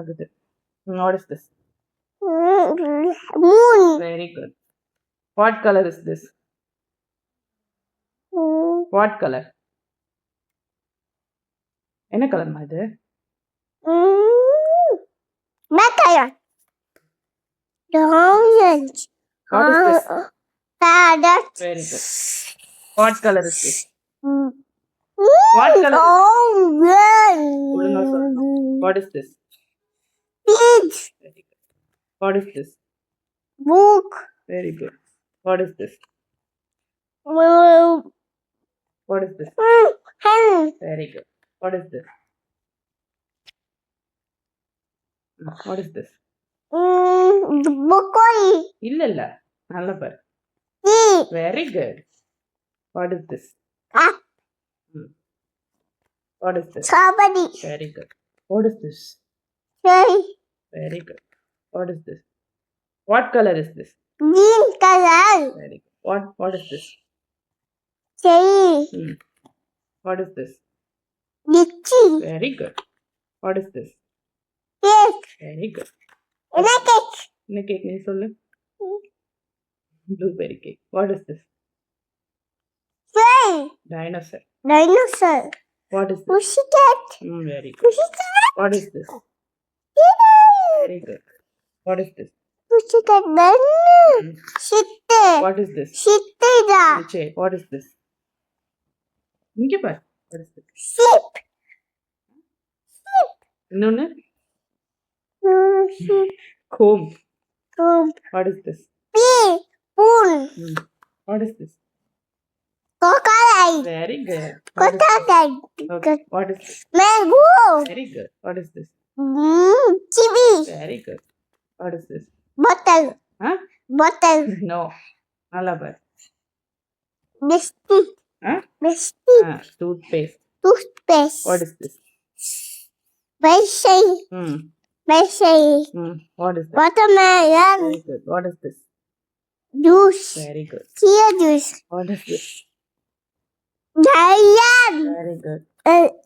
ஆகுது. What is this? Moon. Very good. What color is this? What color? என்ன கலர்மா இது? Black color. Orange. What is this? Parrot. Very good. What color is this? What color? ஒழுங்கா சொல்லணும். What is this? Peach. Very good. What is this? Book. Very good. What is this? What is this? Hen. Very good. What is this? What is this? Broccoli. இல்ல நல்லா பாரு. Very good. What is this? What is this? Strawberry. Very good. What is this? Cherry. Very good. What is this? What color is this? Green color. Very good. What is this? Cherry. What is this? Lychee. Very good. What is this? Cake. Very good. Cake. என்ன cake நீ சொல்லு? Blueberry cake. What is this? Train. Dinosaur. Dinosaur. What is this? Pussycat. Very good. Pussycat. What is this? Very good. What is this? Pussycat banana. Sitte. What is this? Sittida. Che, what is this? இங்க பாரு. What is this? Sheep. இன்னொன்னு? Sheep. Comb. Comb. What is this? Bee. Pool. What is this? Crocodile. Very good. What is this? Crocodile. Okay. What is this? Mango. Very good. What is this? Kiwi. Very good. What is this? Bottle. Huh? Bottle. No. நல்லா பாரு. Biscuit. Huh? Biscuit. Toothpaste. Toothpaste. What is this? Medicine. Medicine. What is this? Watermelon. Very good. What is this? Juice. Very good. Chia juice. What is this? Giant. Very good.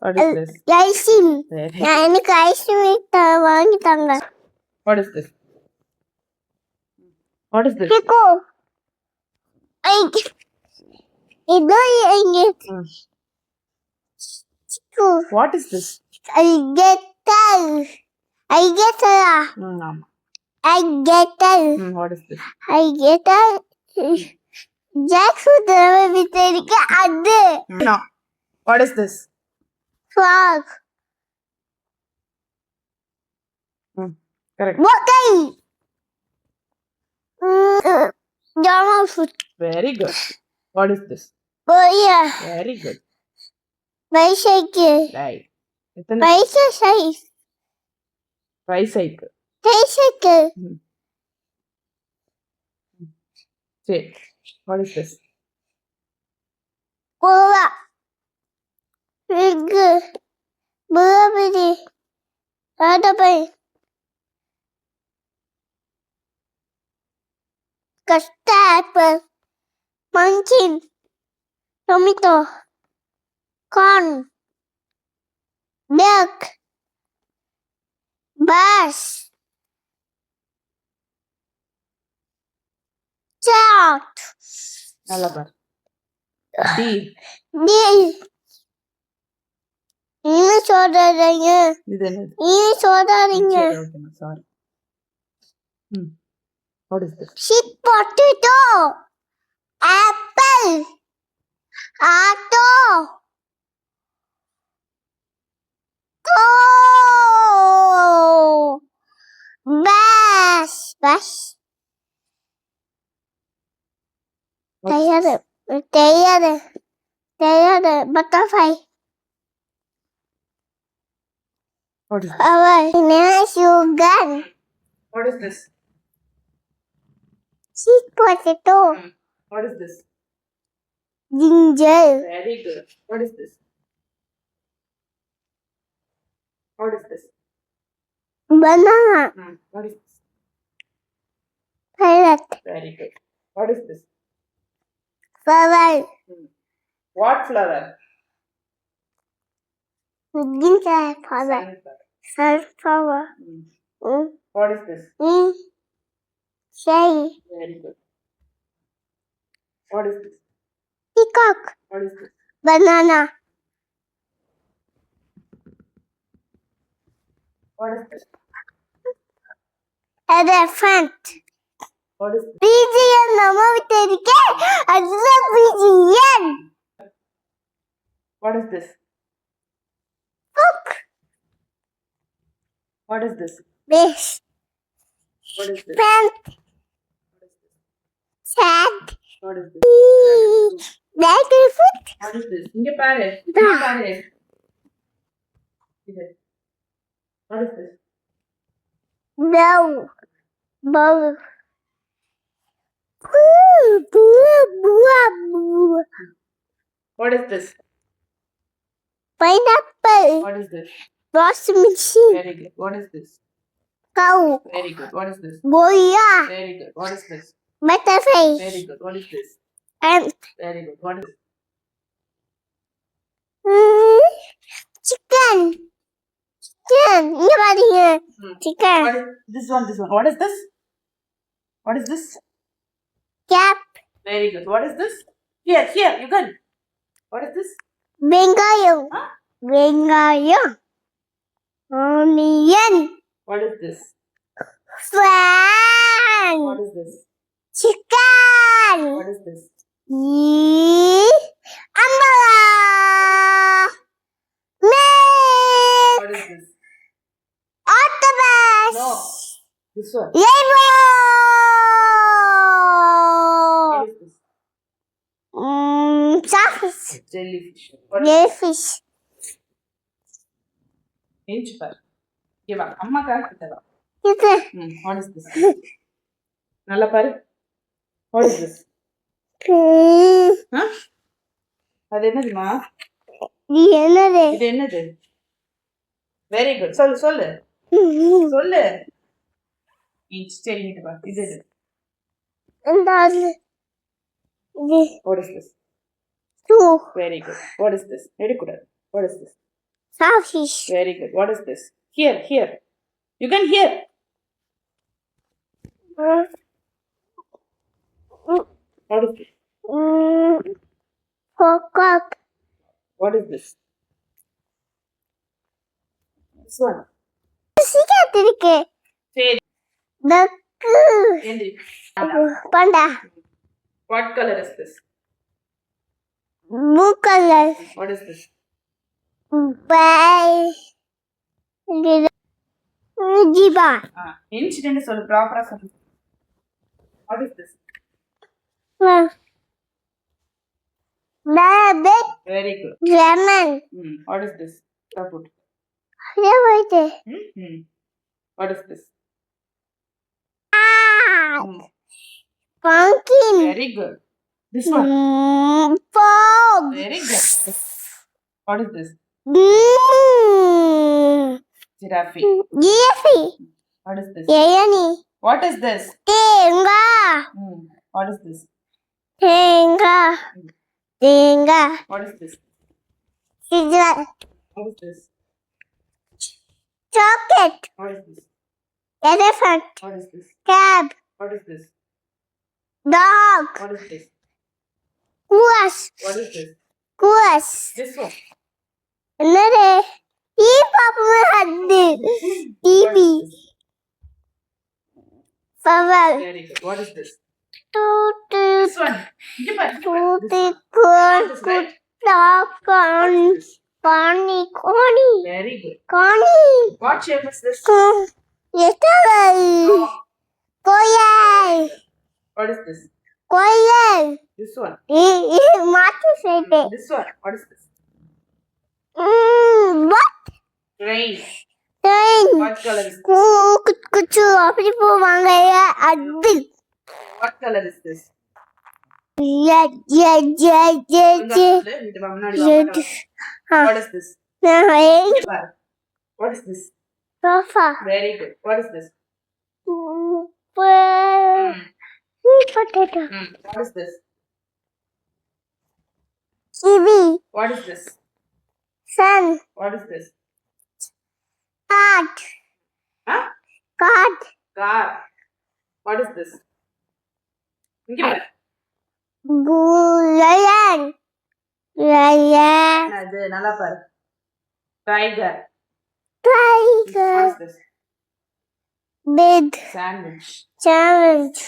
What is this? Ice cream. Very good. எனக்கு ice cream வாங்கி தாங்க. What is this? What is this? Pico. இதோ இங்க. Chico. What is this? I get it. ஆமா. I get it. What is this? I get it. Jackfruit வித்திருக்கு அது. No. What is this? Frog. Correct. Bottle. Normal fruit. Very good. What is this? Korea. Very good. Bicycle. Right. எத்தனை? Bicycle. Bicycle. Bicycle. Say. What is this? Cola. Fig. Blueberry. Strawberry. Custard apple. Pumpkin. Tomato. Corn. Milk. Bus. Trout. நல்லா பாரு. Deer. Deer. நீங்க சொல்றீங்க. இது என்னது? நீங்க சொல்றீங்க. Sorry. What is this? Sweet potato. Apple. Auto. Bus. தெரியாது. Butterfly. What is this? Sugar. What is this? Sweet potato. What is this? Ginger. Very good. What is this? What is this? Banana. What is this? Parrot. Very good. What is this? Flower. What flower? Green flower. Sunflower. What is this? Say. Very good. What is this? Peacock. What is this? Banana. What is this? Elephant. What is this? BGM நம்ம விட்டு இருக்கே அதுதான் BGM. What is this? Book. What is this? Fish. What is this? Plant. Sand. What is this? Blackfoot. What is this? இங்க பாரு. இங்க பாரு. இது. What is this? Bow. Bow. What is this? Pineapple. What is this? Washing machine. Very good. What is this? Cow. Very good. What is this? Boya. Very good. What is this? Butterfly. Very good. What is this? Ant. Very good. What is this? Chicken. Chicken. இங்க பாருங்க. Chicken. What is this one? This one. What is this? What is this? Cap. Very good. What is this? Here, here. You can. What is this? வெங்காயம். Huh? வெங்காயம். Onion. What is this? Fan. What is this? Chicken. What is this? Umbrella. Milk. What is this? Octopus. No. This one. Rainbow. What is this? Starfish. Jellyfish. What is Jellyfish. Inch par. Give up. Amma ka kitala. இது What is this? Nalla paru. What is this? Huh? அது என்னதுமா? இது என்னது? இது என்னது? Very good. சொல்லு சொல்லு. சொல்லு. Inch தெரியுது பா. இது இது. இந்த இது What is this? two Very good. What is this? எடுக்கூடாது. What is this? starfish. Very good. What is this? Here, here. You can hear. What is this? Peacock. What is this? This one. சீக்கிரம் இருக்கு. சரி. duck. ஏந்திரி. panda. What color is this? blue color. What is this? by jiba. Incident சொல்லு ப்ராப்பரா சொல்லு. What is this? rabbit. Very good. lemon. What is this? Put. What is this? pumpkin. Very good. This one. frog. Very good. What is this? Giraffe. Giraffe. What is this? Any. What is this? தேங்காய். What is this? தேங்காய். தேங்காய். What is this? சிஜர். What is this? chocolate. What is this? elephant. What is this? cab. What is this? dog. What is this? goose. What is this? goose. This one. என்னது? ஈ பாப்பு ஹத்து. TV. flower. Very good. What is this? tooth. This one. Give it. tooth. This good. right? dog. What is this? Connie. Connie. Very good. Connie. What shape is this? எத்தனை? Goyal. What is this? Goyal. This one. மாத்தி செய்தேன். This one. What is this? what? Train. train. What color is this? குச்சு அப்படி போவாங்க அது. What color is this? Red. What is this? What is this? sofa. Very good. What is this? sweet potato. What is this? kiwi. What is this? sun. What is this? Cat. Huh? Cat. Car. What is this? இங்க பாரு. Lion. Lion. அது நல்லா பாரு. Tiger. Tiger. What is this? Bed. Sandwich. Challenge.